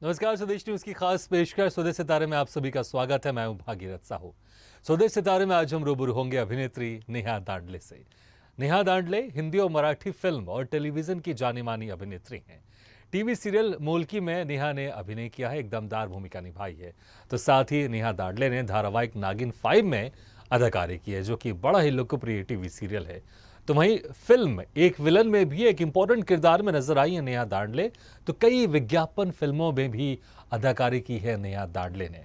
नमस्कार, स्वदेश न्यूज की खास पेशकश स्वदेश सितारे में आप सभी का स्वागत है। मैं हूं भागीरथ साहू। स्वदेश सितारे में आज हम रूबरू होंगे अभिनेत्री नेहा दांडले से। नेहा दांडले हिंदी और मराठी फिल्म और टेलीविजन की जानी मानी अभिनेत्री हैं। टीवी सीरियल मोलकी में नेहा ने अभिनय किया है, एक दमदार भूमिका निभाई है। तो साथ ही नेहा दांडले ने धारावाहिक नागिन 5 में अदाकारी की है, जो कि बड़ा ही लोकप्रिय टीवी सीरियल है। तो वहीं फिल्म एक विलन में भी एक इंपॉर्टेंट किरदार में नजर आई है नेहा दांडले। तो कई विज्ञापन फिल्मों में भी अदाकारी की है नेहा दांडले ने।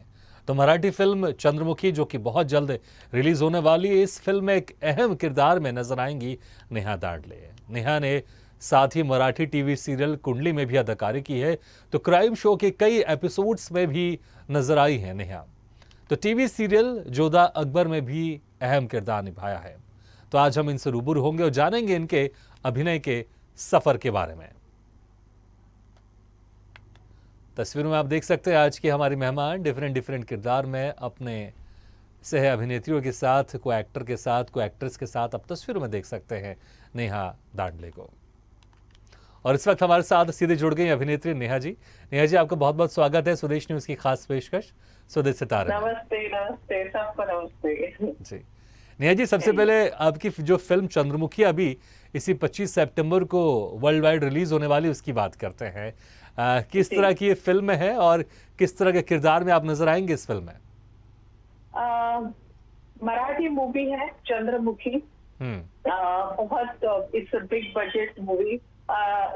तो मराठी फिल्म चंद्रमुखी, जो कि बहुत जल्द रिलीज होने वाली है, इस फिल्म में एक अहम किरदार में नजर आएंगी नेहा दांडले। नेहा ने साथ ही मराठी टीवी सीरियल कुंडली में भी अदाकारी की है। तो क्राइम शो के कई एपिसोड्स में भी नजर आई है नेहा। तो टीवी सीरियल जोधा अकबर में भी अहम किरदार निभाया है। तो आज हम इनसे रूबरू होंगे और जानेंगे इनके अभिनय के सफर के बारे में। तस्वीरों में आप देख सकते हैं आज की हमारी मेहमान डिफरेंट किरदार में अपने सह अभिनेत्रियों के साथ, कोई एक्टर के साथ, कोई एक्ट्रेस के साथ। आप तस्वीरों में देख सकते हैं नेहा दांडले को। और इस वक्त हमारे साथ सीधे जुड़ गई अभिनेत्री नेहा जी। नेहा जी, आपका बहुत बहुत स्वागत है स्वदेश न्यूज की खास पेशकश स्वदेश सितारे। नमस्ते नमस्ते, सबको नमस्ते जी नेहा जी, सबसे पहले आपकी जो फिल्म चंद्रमुखी अभी इसी 25 सितंबर को वर्ल्ड वाइड रिलीज होने वाली, उसकी बात करते हैं। किस तरह की ये फिल्म है और किस तरह के किरदार में आप नजर आएंगे इस फिल्म में? मराठी मूवी है चंद्रमुखी। बहुत it's big budget movie.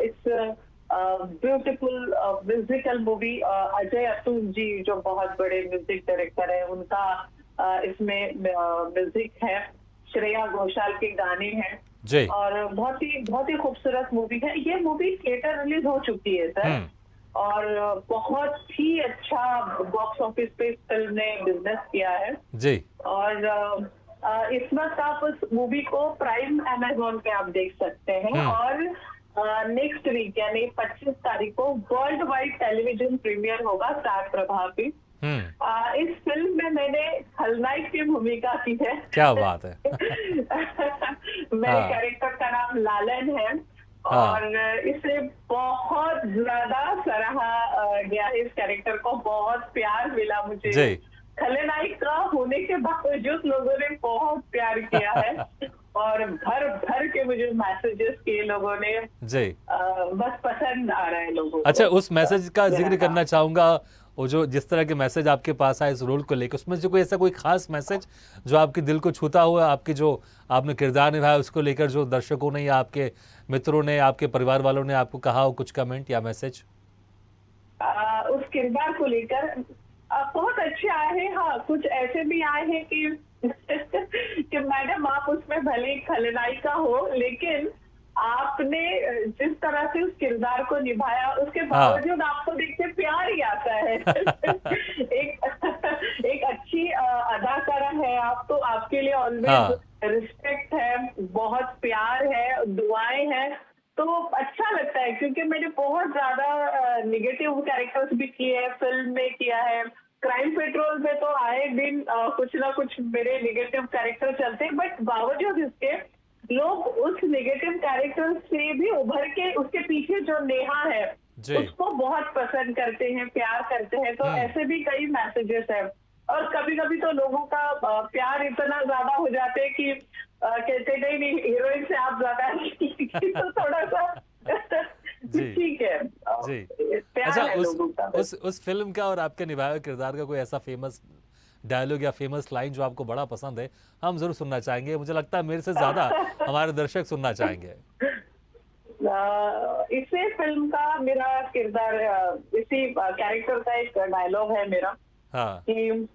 It's beautiful musical movie. Ajay Atul ji जो बहुत बड़े म्यूजिक डायरेक्टर है, उनका इसमें म्यूजिक है। श्रेया घोषाल के गाने हैं जी। और बहुत ही खूबसूरत मूवी है। ये मूवी थिएटर रिलीज हो चुकी है सर, और बहुत ही अच्छा बॉक्स ऑफिस पे फिल्म ने बिजनेस किया है जी। और इस वक्त आप उस मूवी को प्राइम अमेज़न पे आप देख सकते हैं। और नेक्स्ट वीक यानी 25 तारीख को वर्ल्ड वाइड टेलीविजन प्रीमियर होगा स्टार प्रभाव पे। इस फिल्म में मैंने खलनायक की भूमिका की है। क्या बात है। मेरे कैरेक्टर का नाम लालन है और इसे बहुत ज्यादा सराहा गया है। इस कैरेक्टर को बहुत प्यार मिला मुझे। खलनायक का होने के बावजूद लोगों ने बहुत प्यार किया है और भर भर के मुझे मैसेजेस किए लोगों ने। जी। बस पसंद आ रहा है लोगों को। अच्छा, उस मैसेज का जिक्र करना चाहूंगा। वो जो जिस तरह के मैसेज आपके पास आए इस रोल को लेकर, उसमें से कोई ऐसा कोई खास मैसेज जो आपके दिल को छूता हुआ, आपके जो आपने किरदार निभाया उसको लेकर, जो दर्शकों ने या आपके मित्रों ने, आपके परिवार वालों ने आपको कहा हो, कुछ कमेंट या मैसेज? उस किरदार को लेकर बहुत अच्छे आए हैं। हाँ, कुछ ऐसे भी आए हैं कि मैडम आप उसमें भले खलनायिका हो, लेकिन आपने जिस तरह से उस किरदार को निभाया उसके बावजूद आपको देख के प्यार ही आता है। एक अच्छी अदाकारा है आप, तो आपके लिए ऑलवेज रिस्पेक्ट है, बहुत प्यार है, दुआएं हैं। तो अच्छा लगता है क्योंकि मैंने बहुत ज्यादा निगेटिव कैरेक्टर्स भी किए हैं, फिल्म में किया है। क्राइम पेट्रोल में तो आए दिन कुछ ना कुछ मेरे निगेटिव कैरेक्टर चलते हैं, बट बावजूद इसके लोग उस निगेटिव कैरेक्टर से भी उभर के उसके पीछे जो नेहा है उसको बहुत पसंद करते हैं, प्यार करते हैं। तो ऐसे भी कई मैसेजेस हैं और कभी कभी तो लोगों का प्यार इतना ज्यादा हो जाते हैं कि कहते नहीं हीरोइन से आप ज्यादा तो थोड़ा सा ठीक है जी। प्यार अच्छा, है लोगों का। उस फिल्म का और आपके निभाए हुए किरदार का कोई ऐसा फेमस डायलॉग या फेमस लाइन जो आपको बड़ा पसंद है, हम जरूर सुनना चाहेंगे। मुझे लगता है मेरे से ज्यादा हमारे दर्शक सुनना चाहेंगे। इसी फिल्म का मेरा किरदार, इसी कैरेक्टर का एक डायलॉग है मेरा कि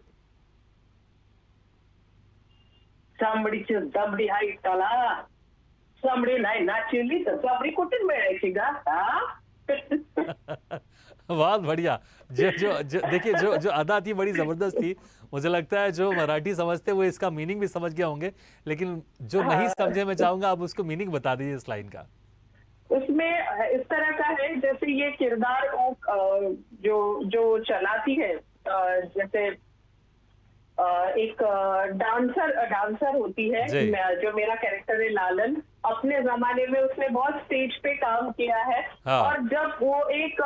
चामडीची दबडी आहे त्याला, चामडी नाही नाचिली तर चामडी कुठून मिळायची का? बहुत बढ़िया। जो देखिए, जो अदा थी बड़ी जबरदस्त थी। मुझे लगता है जो मराठी समझते वो इसका मीनिंग भी समझ गए होंगे, लेकिन जो नहीं समझे, मैं चाहूंगा आप उसको मीनिंग बता दीजिए इस लाइन का। उसमें इस तरह का है जैसे ये किरदार जो चलाती है, जैसे एक डांसर होती है जो मेरा कैरेक्टर है लालन। अपने जमाने में उसने बहुत स्टेज पे काम किया है और जब वो एक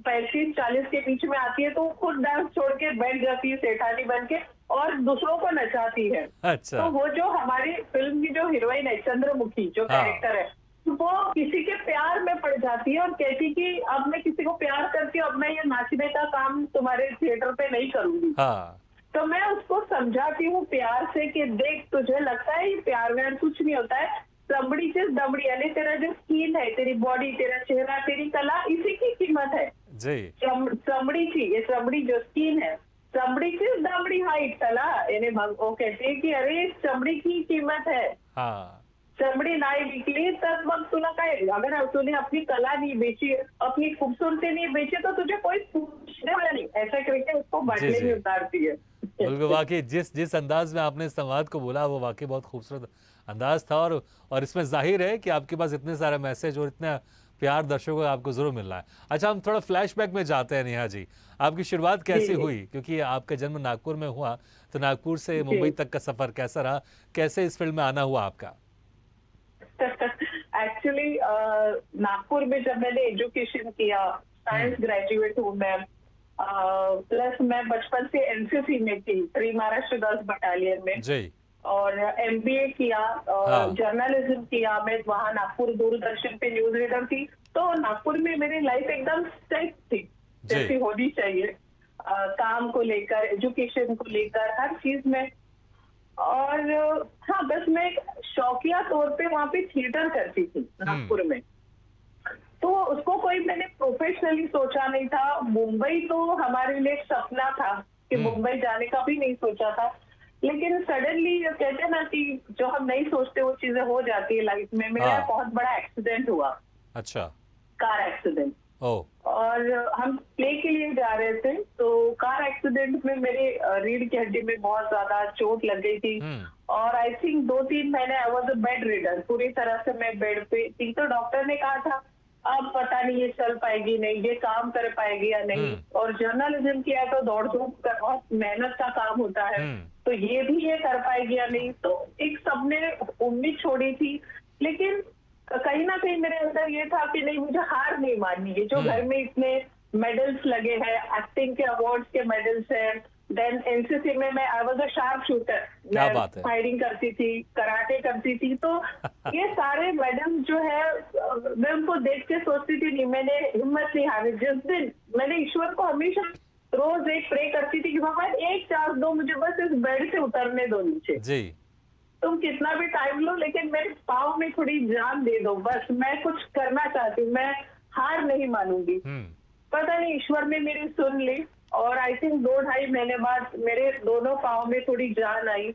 35-40 के बीच में आती है तो वो खुद डांस छोड़ के बैठ जाती है सेठानी बन के और दूसरों को नचाती है। अच्छा। तो वो जो हमारी फिल्म की जो हीरोइन है चंद्रमुखी जो हाँ। कैरेक्टर है, वो किसी के प्यार में पड़ जाती है और कहती कि अब मैं किसी को प्यार करती हूँ, अब मैं ये नाचने का काम तुम्हारे थिएटर पे नहीं करूंगी। हाँ। तो मैं उसको समझाती हूँ प्यार से कि देख तुझे लगता है ये प्यार व्यार कुछ नहीं होता है, चमड़ी से दमड़ी यानी तेरा जो स्किन है, तेरी बॉडी, तेरा चेहरा, तेरी कला, इसी की कीमत है। जी। चमड़ी की, ये चमड़ी जो स्किन है, चमड़ी से दमड़ी हाइट कला यानी वो कहते हैं कि अरे इस चमड़ी की कीमत है, हाँ। चमड़ी नाही विकली तर मग तुला काय, अगर तूने अपनी कला नहीं बेची, अपनी खूबसूरती नहीं बेची तो तुझे कोई पूछने वाला नहीं, ऐसा करके उसको जी, बाटले जी। में उतारती है। बिल्कुल, वाकई जिस अंदाज में आपने इस संवाद को बोला वो वाकई बहुत खूबसूरत अंदाज था और इसमें जाहिर है कि आपके पास इतने सारे मैसेज और इतना प्यार दर्शकों का आपको जरूर मिल रहा है। अच्छा, हम थोड़ा फ्लैशबैक में जाते हैं नेहा जी। आपकी शुरुआत कैसे जी। हुई? क्योंकि आपका जन्म नागपुर में हुआ, तो नागपुर से जी। मुंबई तक का सफर कैसा रहा? कैसे इस फील्ड में आना हुआ आपका? एक्चुअली नागपुर में जब मैंने एजुकेशन किया, साइंस ग्रेजुएट हूँ मैं, प्लस मैं बचपन से एनसीसी में थी, प्री महाराष्ट्र गर्ल्स बटालियन में, जी। और एमबीए किया, हाँ। जर्नलिज्म किया। मैं वहाँ नागपुर दूरदर्शन पे न्यूज रीडर थी, तो नागपुर में मेरी लाइफ एकदम सेट थी जी। जैसी होनी चाहिए, काम को लेकर, एजुकेशन को लेकर, हर चीज में। और हाँ, बस मैं एक शौकिया तौर पे वहाँ पे थिएटर करती थी नागपुर में, तो उसको कोई मैंने प्रोफेशनली सोचा नहीं था। मुंबई तो हमारे लिए एक सपना था कि मुंबई जाने का भी नहीं सोचा था, लेकिन सडनली कहते हैं ना कि जो हम नहीं सोचते वो चीजें हो जाती है लाइफ में। मेरा हाँ। बहुत बड़ा एक्सीडेंट हुआ, अच्छा। कार एक्सीडेंट, ओह। और हम प्ले के लिए जा रहे थे, तो कार एक्सीडेंट में मेरे रीढ़ की हड्डी में बहुत ज्यादा चोट लग गई थी, और आई थिंक 2-3 महीने I was a bed reader, पूरी तरह से मैं बेड पे थी। तो डॉक्टर ने कहा था अब पता नहीं ये चल पाएगी नहीं, ये काम कर पाएगी या नहीं, और जर्नलिज्म किया है तो दौड़ धूप का बहुत मेहनत का काम होता है, तो ये भी ये कर पाएगी या नहीं। तो एक सबने उम्मीद छोड़ी थी, लेकिन कहीं ना कहीं मेरे अंदर ये था कि नहीं, मुझे हार नहीं माननी है। जो घर में इतने मेडल्स लगे हैं, एक्टिंग के अवार्ड्स के मेडल्स हैं, देन एनसीसी में मैं I was a sharp shooter, क्या मैं बात है। फायरिंग करती थी, कराटे करती थी, तो ये सारे मेडल जो है मैं उनको देख के सोचती थी नहीं, मैंने हिम्मत नहीं हारी। जिस दिन मैंने ईश्वर को हमेशा रोज एक प्रे करती थी कि भगवान एक चांस दो मुझे, बस इस बेड से उतरने दो नीचे, जी। तुम कितना भी टाइम लो लेकिन मेरे पाँव में थोड़ी जान दे दो, बस मैं कुछ करना चाहती हूँ, मैं हार नहीं मानूंगी। पता नहीं ईश्वर ने मेरी सुन ली, और आई थिंक 2-2.5 महीने बाद मेरे दोनों पाँव में थोड़ी जान आई,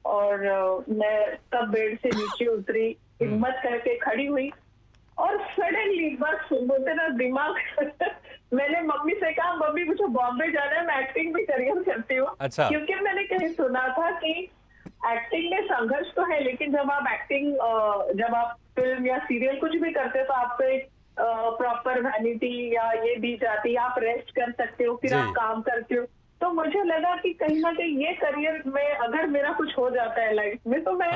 और मैं तब बेड से नीचे उतरी, हिम्मत करके खड़ी हुई, और सडनली बस बोलते ना दिमाग मैंने मम्मी से कहा मम्मी मुझे बॉम्बे जाना है, मैं एक्टिंग भी करियर करती हूँ। अच्छा। क्योंकि मैंने कहीं सुना था कि एक्टिंग में संघर्ष तो है, लेकिन जब आप एक्टिंग, जब आप फिल्म या सीरियल कुछ भी करते हो तो आपको एक प्रॉपर वैनिटी या ये दी जाती है, आप रेस्ट कर सकते हो, फिर जी। आप काम करते हो। तो मुझे लगा कि कहीं ना कहीं ये करियर में अगर मेरा कुछ हो जाता है लाइफ में, तो मैं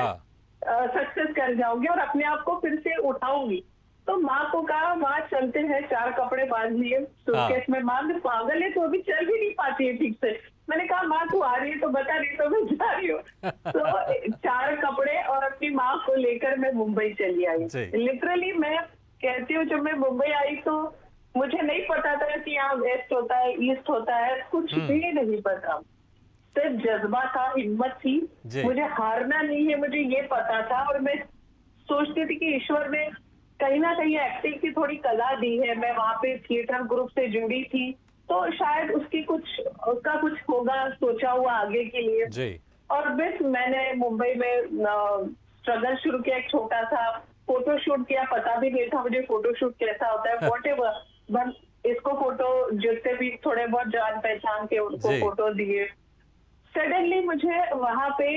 सक्सेस कर जाऊंगी और अपने आप को फिर से उठाऊंगी। तो माँ को कहा माँ चलते हैं, 4 कपड़े बांध लिए सूटकेस में, माँ भी पागल है तो अभी चल भी नहीं पाती है ठीक से। मैंने कहा माँ तू आ रही है तो बता, रही तो मैं जा रही हूँ। तो 4 कपड़े और अपनी माँ को लेकर मैं मुंबई चली आई। लिटरली मैं कहती हूँ जब मैं मुंबई आई तो मुझे नहीं पता था कि यहाँ वेस्ट होता है, ईस्ट होता है, कुछ भी नहीं पता, सिर्फ जज्बा था, हिम्मत थी, मुझे हारना नहीं है, मुझे ये पता था। और मैं सोचती थी कि ईश्वर ने कहीं ना कहीं एक्टिंग की थोड़ी कला दी है, मैं वहाँ पे थिएटर ग्रुप से जुड़ी थी, तो शायद उसका कुछ होगा सोचा हुआ आगे के लिए जी। और बस मैंने मुंबई में स्ट्रगल शुरू किया, एक छोटा सा फोटोशूट किया, पता भी नहीं था मुझे फोटोशूट कैसा होता है, व्हाटएवर, बस इसको फोटो जितने भी थोड़े बहुत जान पहचान के उनको फोटो दिए। सडनली मुझे वहां पे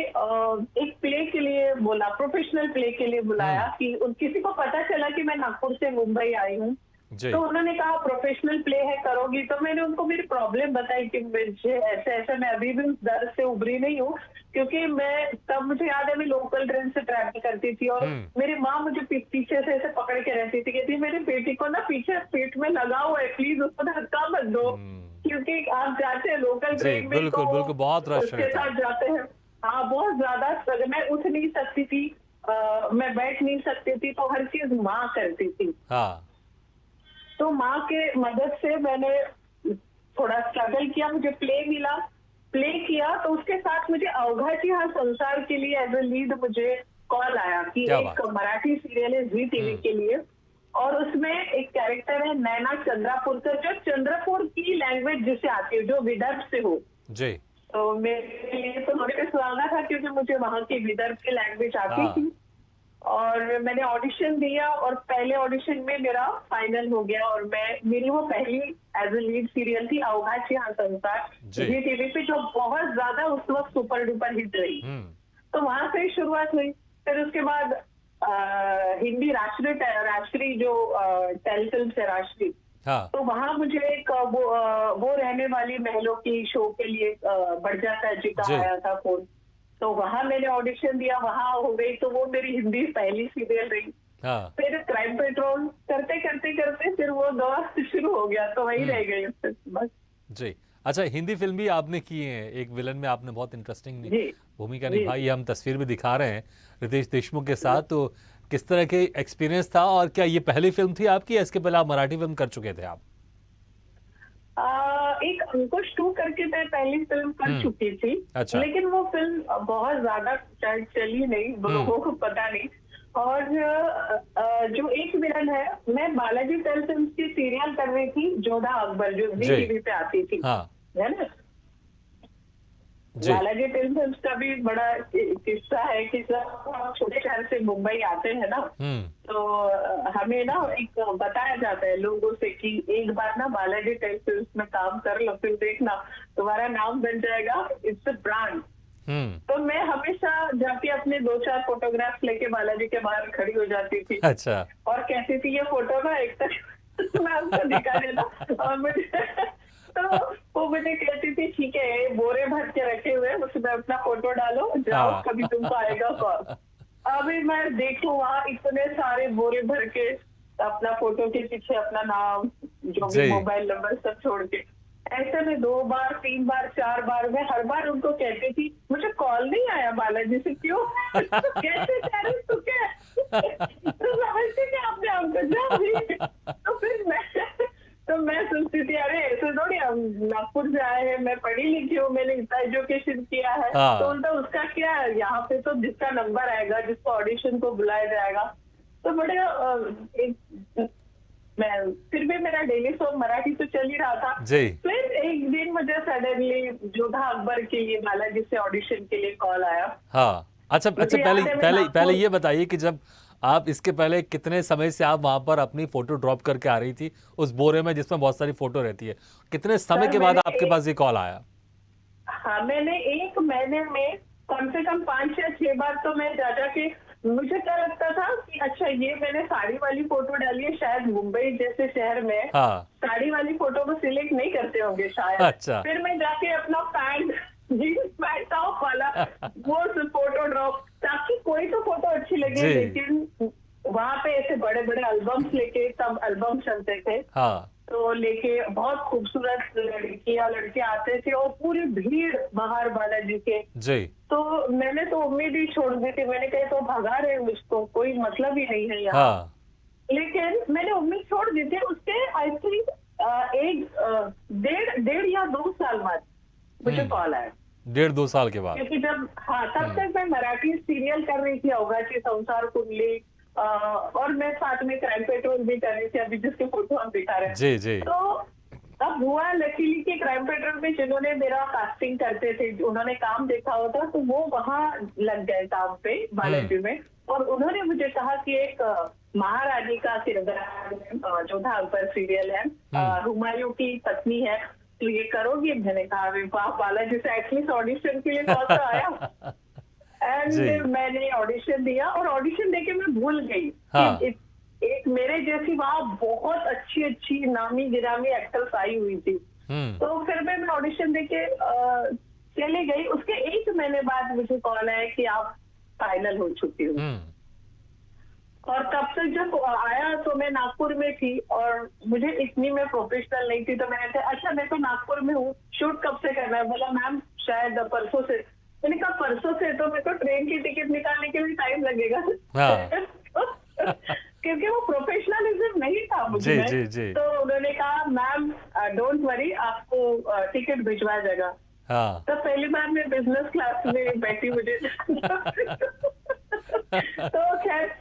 एक प्ले के लिए बोला, प्रोफेशनल प्ले के लिए बुलाया कि किसी को पता चला कि मैं नागपुर से मुंबई आई हूँ, जी। तो उन्होंने कहा प्रोफेशनल प्ले है, करोगी? तो मैंने उनको मेरी प्रॉब्लम बताई कि मुझे ऐसे ऐसे, मैं अभी भी उस दर्द से उभरी नहीं हूँ, क्योंकि मैं तब, मुझे याद है, मैं लोकल ट्रेन से ट्रैवल करती थी और हम्म। मेरी माँ मुझे पीछे से ऐसे पकड़ के रहती थी, कहती मेरी बेटी को ना पीछे पीठ में लगा हुआ है, प्लीज उसको धक्का मत दो, हम्म। क्योंकि आप जाते हैं लोकल जी, ट्रेन में तो बिल्कुल बिल्कुल, बहुत रश उसके रहता है। साथ जाते हैं। हाँ, बहुत ज्यादा struggle, मैं उठ नहीं सकती थी, मैं बैठ नहीं सकती थी, तो हर चीज माँ करती थी। हाँ। तो माँ के मदद से मैंने थोड़ा स्ट्रगल किया, मुझे प्ले मिला, प्ले किया, तो उसके साथ मुझे अवघाची हा संसार के लिए एज अ लीड मुझे कॉल आया कि क्या एक बात। मराठी सीरियल है जी टीवी हम्म। के लिए, और उसमें एक कैरेक्टर है नैना चंद्रापुरकर, जो चंद्रपुर की लैंग्वेज जिसे आती है, जो विदर्भ से हो। जी। तो मेरे लिए तो थोड़े सुहाना था, क्योंकि मुझे वहाँ की विदर्भ की लैंग्वेज आती हाँ। थी। और मैंने ऑडिशन दिया और पहले ऑडिशन में मेरा फाइनल हो गया, और मेरी वो पहली एज अ लीड सीरियल थी अवघाची हा संसार, जी। जी टीवी पे, जो बहुत ज्यादा उस वक्त सुपर डुपर हिट रही। हम्म। तो वहां से ही शुरुआत हुई। फिर उसके बाद हिंदी राष्ट्रीय जो टेलीफिल्म है राष्ट्रीय, हाँ। तो वहां मुझे एक वो रहने वाली महलों की शो के लिए बड़जात्या जी का जी। आया था फोन। तो वहां मैंने ऑडिशन दिया, वहां हो गई, तो वो मेरी हिंदी पहली सीरियल रही। हाँ। फिर क्राइम पेट्रोल करते करते करते फिर वो दौर शुरू हो गया, तो वही रह हम्म। गई फिर बस। जी। अच्छा, हिंदी फिल्म भी आपने की है, एक विलन में आपने बहुत इंटरेस्टिंग जी भूमिका जी निभाई जी। है, हम तस्वीर भी दिखा रहे हैं रितेश देशमुख के साथ। तो किस तरह के एक्सपीरियंस था, और क्या ये पहली फिल्म थी आपकी, या इसके पहले आप मराठी फिल्म कर चुके थे आप? एक अंकुश 2 करके मैं पहली फिल्म कर हम्म। चुकी थी, अच्छा। लेकिन वो फिल्म बहुत ज्यादा शायद चली नहीं, हम्म। लोगों को पता नहीं। और जो एक विलन है, मैं बालाजी टेलीफिल्म की सीरियल कर रही थी, जोधा अकबर, जो जी जी। टीवी पे आती थी, हाँ। है ना। जी। बालाजी टेलीफिल्म का भी बड़ा किस्सा है कि जब हम छोटे शहर से मुंबई आते हैं ना, हम्म। तो हमें ना एक बताया जाता है लोगों से कि एक बार ना बालाजी टेलीफिल्म में काम कर लो, फिर देखना तुम्हारा नाम बन जाएगा, इट्स अ ब्रांड। हम्म। तो मैं हमेशा जाके अपने 2-4 फोटोग्राफ लेके बालाजी के बाहर खड़ी हो जाती थी अच्छा। और कहती थी ये फोटो ना एक तरह मैं आपको दिखा देना, और मुझे तो वो मुझे कहती थी ठीक है, ये बोरे भर के रखे हुए हैं, उसमें अपना फोटो डालो, जाओ, हाँ। कभी तुमको आएगा कॉल। अभी मैं देखूं वहाँ इतने सारे बोरे भर के, अपना फोटो के पीछे अपना नाम, जो भी जी। मोबाइल नंबर सब छोड़ के, ऐसे में 2 बार 3 बार 4 बार मैं हर बार उनको कहती थी मुझे कॉल नहीं आया बालाजी से, क्यों? कैसे कह रहे तू क्या तो समझते क्या अपने आप को, जा भी। तो फिर मैं सोचती थी अरे ऐसे थोड़ी, हम नागपुर से आए हैं, मैं पढ़ी लिखी हूँ, मैंने इतना एजुकेशन किया है, तो हाँ। उल्टा उसका क्या है, यहाँ पे तो जिसका नंबर आएगा, जिसको ऑडिशन को बुलाया जाएगा, तो बड़े मैं फिर भी मेरा डेली शो मराठी तो चल ही रहा था। जी। फिर एक दिन मुझे सडनली जोधा अकबर के लिए बालाजी से ऑडिशन के लिए कॉल आया। हाँ। अच्छा अच्छा, मुझे पहले याद है मैं पहले पहले नागपुर, ये बताइए कि जब आप इसके पहले कितने समय से आप वहां पर अपनी फोटो ड्रॉप करके आ रही थी उस बोरे में जिसमें बहुत सारी फोटो रहती है, कितने समय सर के बाद मैंने आपके पास ये कॉल आया? हाँ, मैंने 1 महीने में कम से कम 5 या 6 बार तो मैं जा के, मुझे क्या लगता था कि अच्छा ये मैंने साड़ी वाली फोटो डाली है, शायद मुंबई जैसे शहर में हाँ। साड़ी वाली फोटो को सिलेक्ट नहीं करते होंगे शायद। अच्छा। फिर मैं जाके अपना पैंट, जीन्स पैंट टॉप वाला वो फोटो ड्रॉप, ताकि कोई तो फोटो अच्छी लगे। जी। लेकिन वहां पे ऐसे बड़े बड़े एल्बम्स लेके, तब एल्बम चलते थे, हाँ। तो लेके बहुत खूबसूरत लड़कियां लड़के आते थे और पूरी भीड़ बाहर बालाजी के। जी। तो मैंने तो उम्मीद ही छोड़ दी थी, मैंने कहा तो भगा रहे हैं मुझको, कोई मतलब ही नहीं है यहाँ। हाँ। लेकिन मैंने उम्मीद छोड़ दी थी, उसके आई थिंक एक डेढ़ या 2 साल बाद मुझे कॉल आया। 1.5-2 साल के बाद? क्योंकि जब, हाँ, तब तक मैं मराठी सीरियल कर रही थी अवघाची संसार कुंडली, और मैं साथ में क्राइम पेट्रोल भी कर रही थी, अभी जिसके फोटो हम दिखा रहे हैं। जी जी। तो अब हुआ लकीली कि क्राइम पेट्रोल में जिन्होंने मेरा कास्टिंग करते थे, उन्होंने काम देखा होता, तो वो वहां लग गए काम पे बालाजी में, और उन्होंने मुझे कहा कि एक महारानी का किरदार जोधा अकबर सीरियल है, हुमायूं की पत्नी है, तो ये करोगी? मैंने कहा अरे वाह, बालाजी से एटलीस्ट ऑडिशन के लिए कॉल तो आया। जी। एंड मैंने ऑडिशन दिया, और ऑडिशन देके मैं भूल गई हाँ। कि एक मेरे जैसी वहाँ बहुत अच्छी अच्छी नामी गिरामी एक्टर्स आई हुई थी। तो फिर मैं ऑडिशन देके चली गई। उसके 1 महीने बाद मुझे कॉल आया कि आप फाइनल हो चुकी हो। और तब तक जब आया तो मैं नागपुर में थी और मुझे इतनी मैं प्रोफेशनल नहीं थी, तो मैंने कहा अच्छा मैं तो नागपुर में हूँ, शूट कब से करना है? बोला मैम शायद परसों से। मैंने कहा परसों से? तो मेरे को ट्रेन की टिकट निकालने के लिए टाइम लगेगा। क्योंकि वो प्रोफेशनलिज्म नहीं था मुझ जी में। जी जी। तो उन्होंने कहा मैम डोंट वरी, आपको टिकट भिजवाया जाएगा। हाँ। तो पहली बार मैं बिजनेस क्लास में बैठी, मुझे तो खैर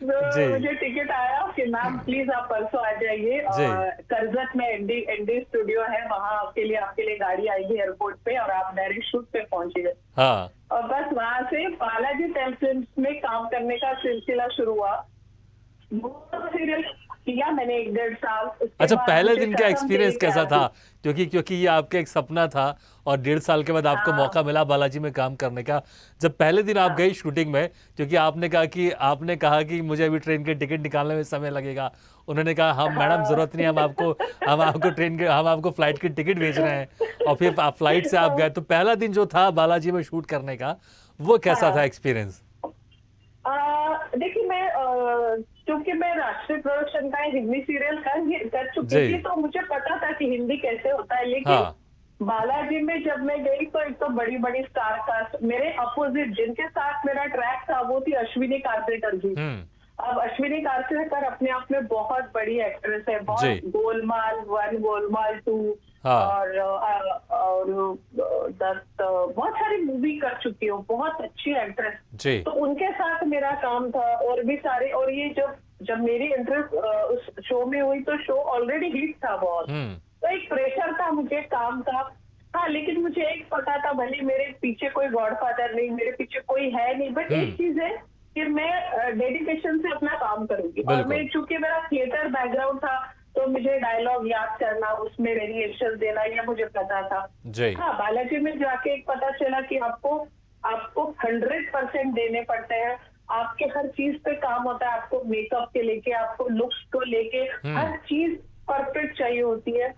जी मुझे टिकट आया कि मैम प्लीज आप परसों आ जाइए, जी। और करजत में एनडी स्टूडियो है, वहाँ आपके लिए गाड़ी आएगी एयरपोर्ट पे और आप डायरेक्ट शूट पे पहुंचिए। हाँ। और बस वहां से बालाजी टेलीफिल्म्स में काम करने का सिलसिला शुरू हुआ। वो सीरियल किया मैंने 1-1.5 साल। उसके अच्छा, बाद पहले मुझे दिन का कसम एक्सपीरियंस तेरी कैसा प्यार था? थी। क्योंकि ये आपका एक सपना था और 1.5 साल के बाद आपको हाँ मौका मिला बालाजी में काम करने का। जब पहले दिन आप हाँ गई शूटिंग में, क्योंकि आपने कहा कि मुझे अभी ट्रेन के टिकट निकालने में समय लगेगा। उन्होंने कहा हम मैडम जरूरत नहीं, हम आपको फ्लाइट की टिकट भेज रहे हैं। और फिर आप फ्लाइट से आप गए, तो पहला दिन जो था बालाजी में शूट करने का, वो कैसा था हाँ। एक्सपीरियंस? देखिए मैं क्योंकि मैं राष्ट्रीय प्रोडक्शन का हिंदी सीरियल कर चुकी जी। थी, तो मुझे पता था कि हिंदी कैसे होता है। लेकिन हाँ। बालाजी में जब मैं गई तो एक तो बड़ी बड़ी स्टार कास्ट, मेरे अपोजिट जिनके साथ मेरा ट्रैक था वो थी अश्विनी कार्सेकर जी। अब अश्विनी कार्सेकर अपने आप में बहुत बड़ी एक्ट्रेस है, जी। बहुत गोलमाल 1, गोलमाल 2 हाँ। और 10 बहुत सारी मूवी कर चुकी हूँ, बहुत अच्छी एक्ट्रेस। जी। तो उनके साथ मेरा काम था और भी सारे। और ये जब मेरी इंटरेस्ट उस शो में हुई तो शो ऑलरेडी हिट था बहुत, तो एक प्रेशर था मुझे काम का। हाँ, लेकिन मुझे एक पता था, भले मेरे पीछे कोई गॉडफादर नहीं, मेरे पीछे कोई है नहीं, बट एक चीज है कि मैं डेडिकेशन से अपना काम करूंगी। और बिल्कुल। मैं चूंकि मेरा थिएटर बैकग्राउंड था, तो मुझे डायलॉग याद करना, उसमें वेरिएशन देना, ये मुझे पता था। जी। हाँ, बालाजी में जाके एक पता चला कि आपको 100% देने पड़ते हैं। आपके हर चीज पे काम होता है, आपको मेकअप के लेके, आपको लुक्स को लेके हर चीज परफेक्ट चाहिए होती है।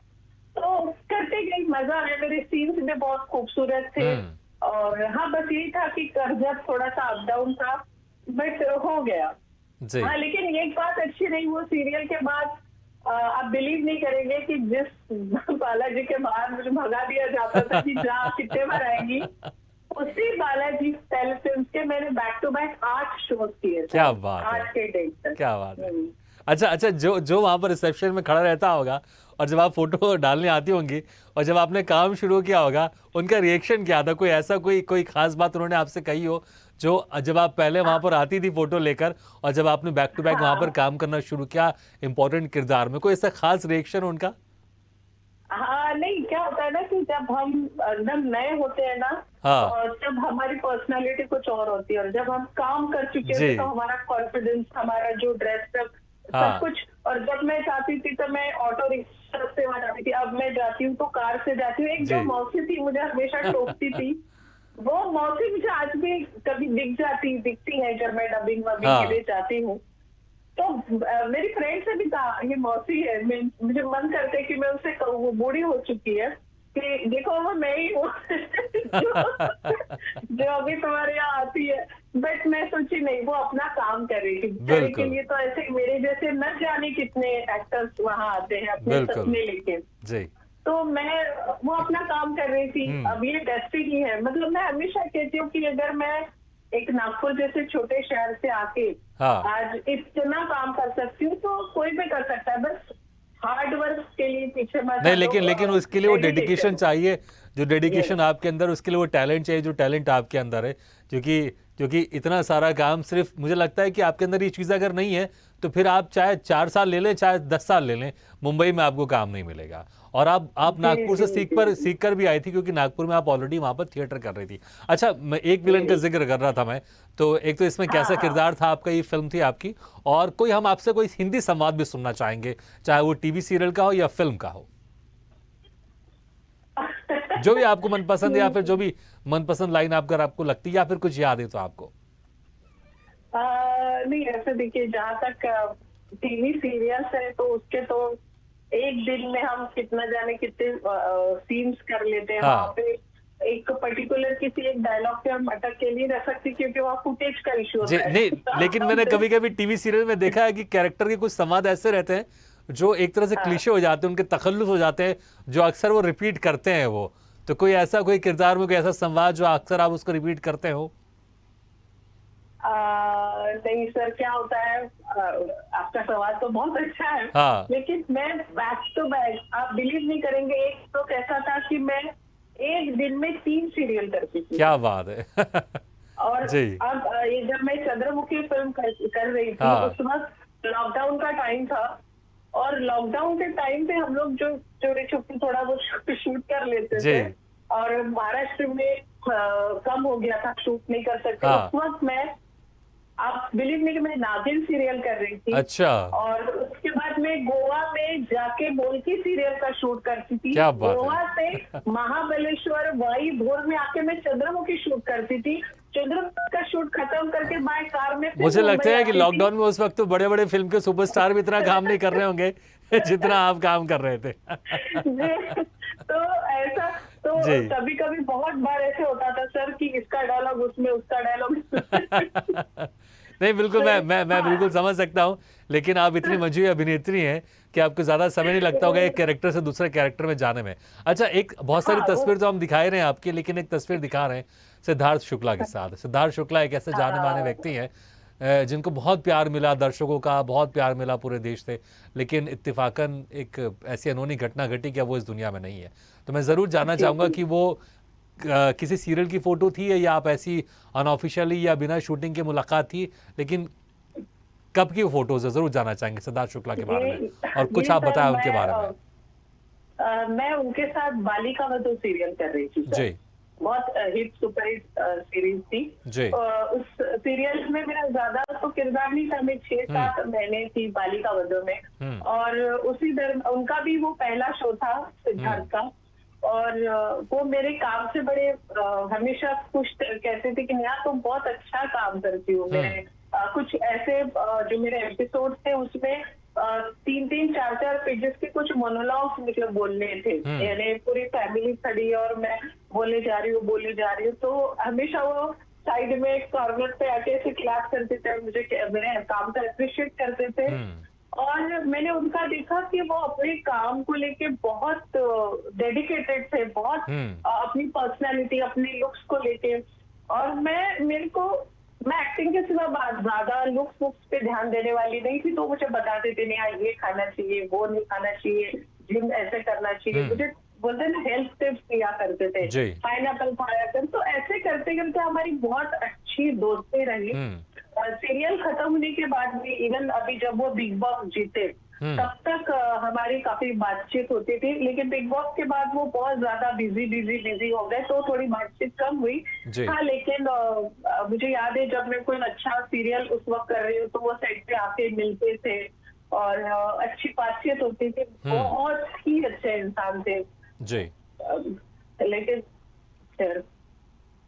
तो करते गई, मजा आया, मेरे सीन्स भी बहुत खूबसूरत थे। और हाँ, बस यही था कि करजत थोड़ा सा अप डाउन था, बट हो गया। जी। हाँ, लेकिन एक बात अच्छी रही वो सीरियल के बाद, आप बिलीव नहीं करेंगे कि जिस बालाजी के बाहर मुझे भगा दिया जाता था कि जा कितने बार आएंगी, उसी बालाजी टेलीफिल्म्स के मैंने बैक टू बैक 8 शोज किए थे। क्या बात है, 8 के डेट तक। क्या बात है। अच्छा, जो वहां पर रिसेप्शन में खड़ा रहता होगा और जब आप फोटो डालने आती होंगी और जब आपने काम शुरू किया होगा, उनका रिएक्शन क्या था? कोई खास बात उन्होंने आपसे कही हो, जो जब आप पहले वहां पर आती थी फोटो लेकर और जब आपने बैक टू बैक वहां पर काम करना शुरू किया इंपॉर्टेंट किरदार में, कोई ऐसा खास रिएक्शन उनका? हाँ, नहीं, क्या होता है ना कि जब हम एकदम नए होते हैं ना, हाँ। और जब हमारी पर्सनालिटी कुछ और होती है, और जब हम काम कर चुके जी। हैं तो हमारा कॉन्फिडेंस, हमारा जो ड्रेसअप, हाँ। सब कुछ। और जब मैं जाती थी तो मैं ऑटो रिक्शा से वहां जाती थी, अब मैं जाती हूँ तो कार से जाती हूँ। एक जी। जो मौसी थी मुझे हमेशा टोकती थी, वो मौसी मुझे आज भी कभी दिखती है जब मैं डबिंग वबिंग हाँ। के लिए जाती हूँ। तो मेरी फ्रेंड से भी कहा ये मौसी है, मुझे मन करता है कि मैं उससे कहूँ, वो बूढ़ी हो चुकी है, कि देखो वो मैं ही हूँ जो अभी तुम्हारे यहाँ आती है। बट मैं सोची नहीं, वो अपना काम करेगी, बेचारे के बिल्कुल। लिए तो ऐसे मेरे जैसे न जाने कितने एक्टर्स वहाँ आते हैं अपने बिल्कुल। सपने लेके। जी। तो वो अपना काम कर रही थी। अब ये डेस्टिनी है, मतलब मैं हमेशा कहती हूँ कि अगर मैं एक नागपुर जैसे छोटे शहर से आके हाँ। आज इतना काम कर सकती हूँ, तो कोई भी कर सकता है, बस हार्ड वर्क के लिए पीछे मत नहीं, हटो, लेकिन उसके लिए वो डेडिकेशन dedication। चाहिए, जो डेडिकेशन Yes। आपके अंदर, उसके लिए वो टैलेंट चाहिए जो टैलेंट आपके अंदर है। क्योंकि इतना सारा काम, सिर्फ मुझे लगता है कि आपके अंदर ये चीज़ अगर नहीं है तो फिर आप चाहे 4 साल ले लें, चाहे 10 साल ले लें, मुंबई में आपको काम नहीं मिलेगा। और आप जी नागपुर से जी जी सीख कर भी आई थी, क्योंकि नागपुर में आप ऑलरेडी वहाँ पर थिएटर कर रही थी। अच्छा, मैं एक विलन का जी। जिक्र कर रहा था मैं, तो एक तो इसमें हाँ कैसा हाँ। किरदार था आपका, ये फिल्म थी आपकी, और कोई हम आपसे कोई हिंदी संवाद भी सुनना चाहेंगे, चाहे वो टीवी सीरियल का हो या फिल्म का हो, जो भी आपको मनपसंद है, या फिर जो भी मनपसंद लाइन आपको लगती है, या फिर कुछ याद है तो आपको। नहीं, ऐसे देखिए, जहाँ तक टीवी सीरियल्स है तो उसके तो एक दिन में हम कितना जाने कितने सीन्स कर लेते हैं। हाँ। वहाँ पे एक पर्टिकुलर किसी एक डायलॉग पे हम अटक के नहीं रह सकते क्योंकि वहाँ फुटेज का इश्यू जी होता है। नहीं, लेकिन मैंने कभी कभी टीवी सीरियल में देखा है कि कैरेक्टर के कुछ संवाद ऐसे रहते हैं जो एक तरह से हाँ। क्लीशे हो जाते हैं, उनके तखल्लुस हो जाते हैं, जो अक्सर वो रिपीट करते हैं। वो तो कोई ऐसा कोई किरदार में कोई ऐसा संवाद जो अक्सर आप उसको रिपीट करते हो? नहीं सर, क्या होता है, आपका सवाल तो बहुत अच्छा है। हाँ। लेकिन मैं बैक टू बैक, आप बिलीव नहीं करेंगे, एक तो कैसा था कि मैं एक दिन में 3 सीरियल करती थी। क्या बात है! और जी। अब ये जब मैं चंद्रमुखी फिल्म कर रही थी, हाँ। उस वक्त लॉकडाउन का टाइम था। और लॉकडाउन के टाइम पे हम लोग जो चोरी छुपी थोड़ा वो शूट कर लेते जी। थे। और महाराष्ट्र में कम हो गया था, शूट नहीं कर सकते। हाँ। उस वक्त मैं, आप बिलीव नहीं कि मैं नागिन सीरियल कर रही थी। अच्छा। और उसके बाद मैं गोवा में जाके बोलकी सीरियल का शूट करती थी। क्या बात है! गोवा से महाबलेश्वर वाई भोर में आके मैं चंद्रमुखी शूट करती थी। चंद्रमुखी का शूट खत्म करके बाय कार में फिर मुझे लगता मुंबई है कि आती थी। लॉकडाउन में उस वक्त तो बड़े बड़े फिल्म के सुपरस्टार भी इतना काम नहीं कर रहे होंगे जितना आप काम कर रहे थे। जी, तो ऐसा तो जी। कभी कभी बहुत बार ऐसे होता था सर कि इसका डायलॉग उसमें, उसका डायलॉग नहीं, बिल्कुल मैं हाँ। बिल्कुल समझ सकता हूँ। लेकिन आप इतनी मंझी अभिनेत्री हैं कि आपको ज़्यादा समय नहीं लगता होगा एक कैरेक्टर से दूसरे कैरेक्टर में जाने में। अच्छा, एक बहुत सारी हाँ, तस्वीर तो हम दिखा ही रहे हैं आपकी, लेकिन एक तस्वीर दिखा रहे हैं सिद्धार्थ शुक्ला के साथ। सिद्धार्थ शुक्ला एक ऐसे जाने माने व्यक्ति हैं जिनको बहुत प्यार मिला, दर्शकों का बहुत प्यार मिला पूरे देश से, लेकिन इत्तेफाकन एक ऐसी अनहोनी घटना घटी कि अब वो इस दुनिया में नहीं है। तो मैं ज़रूर जानना चाहूँगा कि वो किसी सीरियल की फ़ोटो थी या आप ऐसी अनऑफिशियली या बिना शूटिंग के मुलाकात थी, लेकिन कब की वो फोटोज है? ज़रूर जानना चाहेंगे सिद्धार्थ शुक्ला के बारे में, और कुछ आप सर, बताएं उनके बारे में। मैं उनके साथ बालिका वधू सीरियल कर रही थी सर। जी। बहुत हिट सुपरहिट सीरीज थी। जी। उस सीरियल में मेरा ज्यादा तो किरदार नहीं था, मैं 6-7 महीने थी बालिका वधू में। और उसी उनका भी वो पहला शो था सिद्धार्थ का। और वो मेरे काम से बड़े हमेशा खुश कहते थे कि नेहा तुम बहुत अच्छा काम करती हो। मेरे कुछ ऐसे जो मेरे एपिसोड थे उसमें 3-3, 4-4 पेजेस के कुछ मोनोलॉग्स मतलब बोलने थे। यानी पूरी फैमिली खड़ी और मैं बोले जा रही हूँ तो हमेशा वो साइड में एक कॉर्नर पे आके ऐसे क्लैप करते थे और मुझे मेरे काम का अप्रिशिएट करते थे। और मैंने उनका देखा कि वो अपने काम को लेके बहुत डेडिकेटेड थे, बहुत अपनी पर्सनालिटी, अपने लुक्स को लेके। और मैं एक्टिंग के सिवा ज्यादा लुक्स पे ध्यान देने वाली नहीं थी। तो मुझे बताते थे नहीं ये खाना चाहिए, वो नहीं खाना चाहिए, जिम ऐसे करना चाहिए। मुझे बोलते ना हेल्थ टिप्स दिया करते थे, पाइनएप्पल खाया कर। तो ऐसे करते करते हमारी बहुत अच्छी दोस्ती रही। सीरियल खत्म होने के बाद भी, इवन अभी जब वो बिग बॉस जीते तब तक हमारी काफी बातचीत होती थी। लेकिन बिग बॉस के बाद वो बहुत ज्यादा बिजी हो गए तो थोड़ी बातचीत कम हुई। हाँ, लेकिन मुझे याद है जब मैं कोई अच्छा सीरियल उस वक्त कर रही हूँ तो वो सेट पे आके मिलते थे और अच्छी बातचीत होती थी। बहुत ही अच्छे इंसान थे जी। लेकिन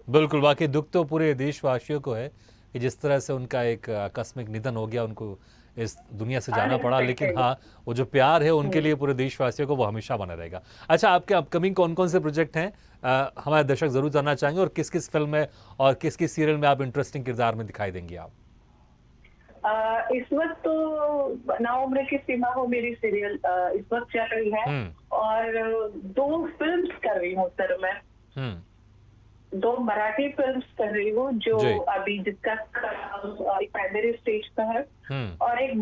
बिल्कुल, वाकई दुख तो पूरे देशवासियों को है कि जिस तरह से उनका एक आकस्मिक निधन हो गया, उनको इस दुनिया से जाना पड़ा। लेकिन हाँ, वो जो प्यार है उनके लिए पूरे देशवासियों को वो हमेशा बना रहेगा। अच्छा, आपके अपकमिंग कौन कौन से प्रोजेक्ट हैं हमारे दर्शक जरूर जानना चाहेंगे, और किस किस फिल्म में और किस किस सीरियल में आप इंटरेस्टिंग किरदार में दिखाई देंगी आप? इस वक्त तो ना उम्र की सीमा हो मेरी सीरियल इस वक्त चल रही है। और 2 फिल्म्स कर रही हूँ सर मैं। 2 मराठी फिल्म्स कर रही हूँ जो अभी जिसका प्राइमरी स्टेज पे है। और एक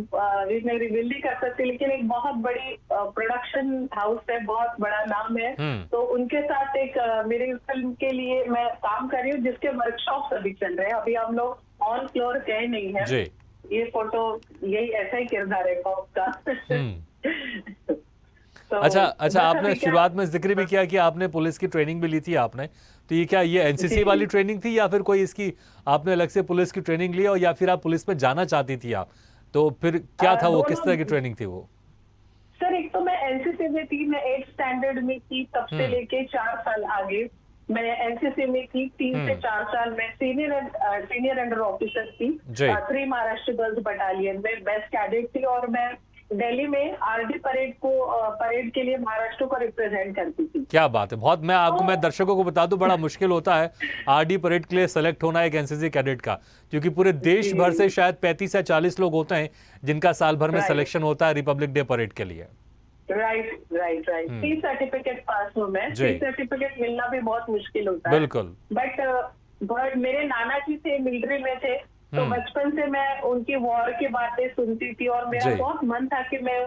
मैं रिवील नहीं कर सकती, लेकिन एक बहुत बड़ी प्रोडक्शन हाउस है, बहुत बड़ा नाम है। तो उनके साथ एक मेरी फिल्म के लिए मैं काम कर रही हूँ जिसके वर्कशॉप्स अभी चल रहे हैं। अभी हम लोग ऑन फ्लोर गए नहीं है। ये फोटो यही ऐसा ही किरदार है बॉब का। तो अच्छा, आपने शुरुआत में जिक्र भी किया कि आपने पुलिस की ट्रेनिंग भी ली थी आपने, तो ये क्या ये एनसीसी वाली ट्रेनिंग थी या फिर कोई इसकी आपने अलग से पुलिस की ट्रेनिंग ली, और या फिर आप पुलिस में जाना चाहती थी आप? तो फिर क्या था वो, किस तरह की ट्रेनिंग थी वो? सर, एक तो मैं एनसीसी में थी, मैं 8th स्टैंडर्ड में थी, तब से लेके 4 साल आगे मैं एनसीसी में थी 3 से 4 साल में सीनियर अंडर ऑफिसर थी जी। 3 महाराष्ट्र गर्ल्स बटालियन में बेस्ट कैडेट थी और मैं दिल्ली में आरडी परेड के लिए महाराष्ट्र को रिप्रेजेंट करती थी। क्या बात है, बहुत। मैं दर्शकों को बता दूं, बड़ा मुश्किल होता है आरडी परेड के लिए सेलेक्ट होना एक एनसीसी कैडेट का, क्योंकि पूरे देश भर से शायद 35 या 40 लोग होते हैं जिनका साल भर में Right. सिलेक्शन होता है रिपब्लिक डे परेड के लिए। राइट। सी सर्टिफिकेट पास हूँ मैं। जी। सी सर्टिफिकेट मिलना भी बहुत मुश्किल होता है। बिल्कुल। बट मेरे नाना जी थे, मिलिट्री में थे, तो बचपन से मैं उनकी वॉर की बातें सुनती थी और मेरा जी। बहुत मन था कि मैं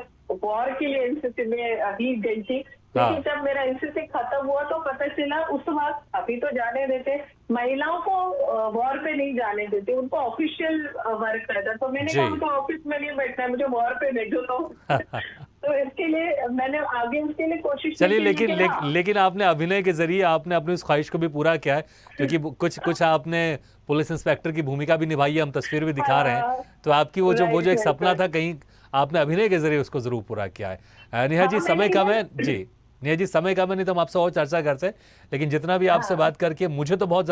वॉर के लिए एनसीसी में ही गई थी। हाँ। लेकिन जब मेरा एनसीसी खत्म हुआ तो पता चला उस वक्त, अभी तो जाने देते, महिलाओं को वॉर पे नहीं जाने देते, उनको ऑफिशियल वर्क रहता। तो मैंने जी। कहा उनको ऑफिस में नहीं बैठना है, मुझे वॉर पे भेजो। तो इसके लिए मैंने आगे उसके लिए कोशिश चलिए, की, लेकिन आपने अभिनय के जरिए आपने अपनी उस ख्वाहिश को भी पूरा किया है, क्योंकि कुछ आपने पुलिस इंस्पेक्टर की भूमिका भी निभाई है, हम तस्वीर भी दिखा रहे हैं। तो आपकी वो जो एक सपना था, कहीं आपने अभिनय के जरिए उसको जरूर पूरा किया है। नेहा जी, समय कम है जी, नेहा जी समय कम है, नहीं तो हम आपसे और चर्चा करते हैं, लेकिन जितना भी आपसे बात करके मुझे तो बहुत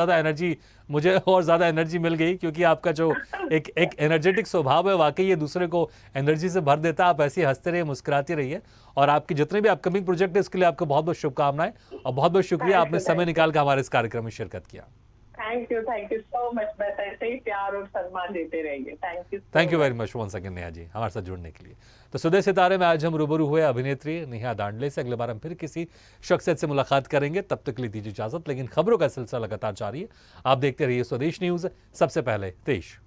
मुझे और ज्यादा एनर्जी मिल गई, क्योंकि आपका जो एक एनर्जेटिक स्वभाव है, वाकई ये दूसरे को एनर्जी से भर देता है। आप ऐसे ही हंसते रहिए, मुस्कुराती रहिए, और आपके जितने भी अपकमिंग प्रोजेक्ट है उसके लिए आपको बहुत बहुत शुभकामनाएं, और बहुत बहुत शुक्रिया आपने समय निकाल कर हमारे इस कार्यक्रम में शिरकत किया। Thank you so much. बस ऐसे ही प्यार और सम्मान देते रहिए। Thank you very much once again Neha ji, हमारे साथ जुड़ने के लिए। तो स्वदेश सितारे में आज हम रूबरू हुए अभिनेत्री नेहा दांडले से। अगले बार हम फिर किसी शख्सियत से मुलाकात करेंगे, तब तक के लिए दीजिए इजाजत। लेकिन खबरों का सिलसिला लगातार जारी है, आप देखते रहिए स्वदेश न्यूज, सबसे पहले देश।